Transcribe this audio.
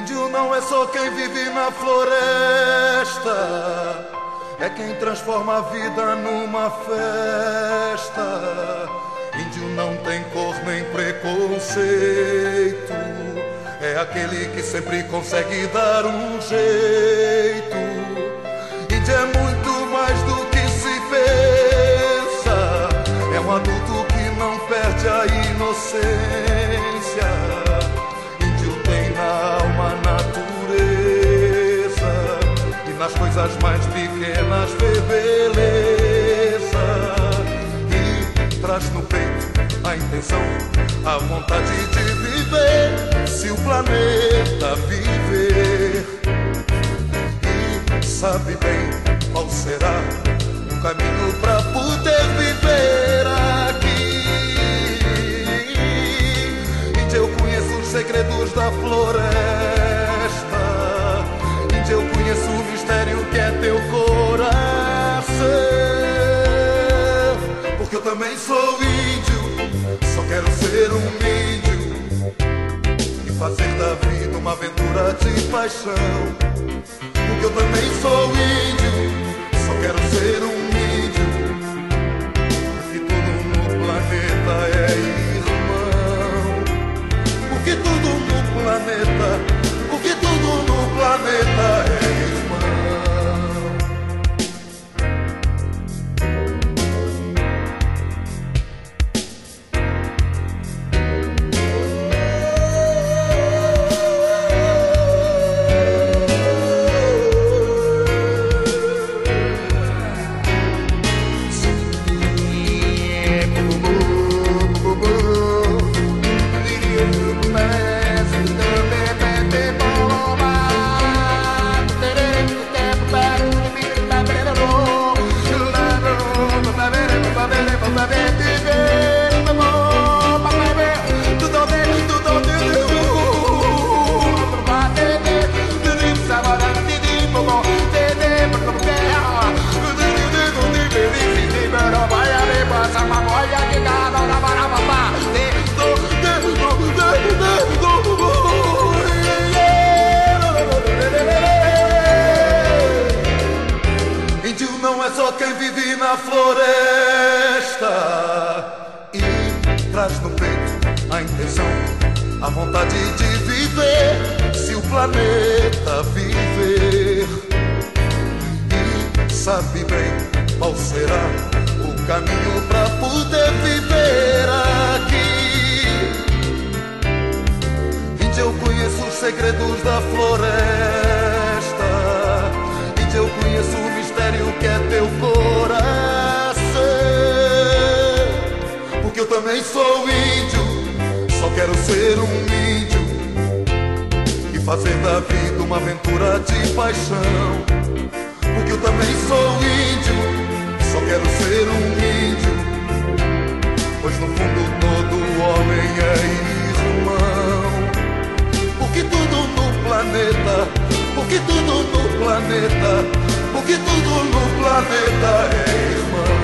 Índio não é só quem vive na floresta, é quem transforma a vida numa festa. Índio não tem cor nem preconceito, é aquele que sempre consegue dar um jeito. Índio é muito mais do que se pensa, é um adulto que não perde a inocência. Índio tem na alma natureza e nas coisas mais pequenas vê beleza. E traz no peito a intenção, a vontade de viver, se o planeta viver. E sabe bem qual será o caminho pra poder viver aqui. Índio, eu conheço os segredos da floresta. Índio, eu conheço o mistério que é teu coração. Porque eu também sou índio, só quero ser um índio e fazer da vida uma aventura de paixão. Porque eu também sou índio, só quero ser um índio, porque tudo no planeta é irmão. Porque tudo no planeta, porque tudo no planeta é irmão. Índio não é só quem vive na floresta e traz no peito a intenção, a vontade de viver, se o planeta viver. E sabe bem qual será o caminho pra poder viver aqui. Índio, eu conheço os segredos da floresta. Índio, eu conheço o mistério que é teu coração. Porque eu também sou índio, só quero ser um índio e fazer da vida uma aventura de paixão. Porque eu também sou índio, só quero ser um índio, pois no fundo todo homem é irmão. Porque tudo no planeta, porque tudo no planeta, porque tudo no planeta é irmão.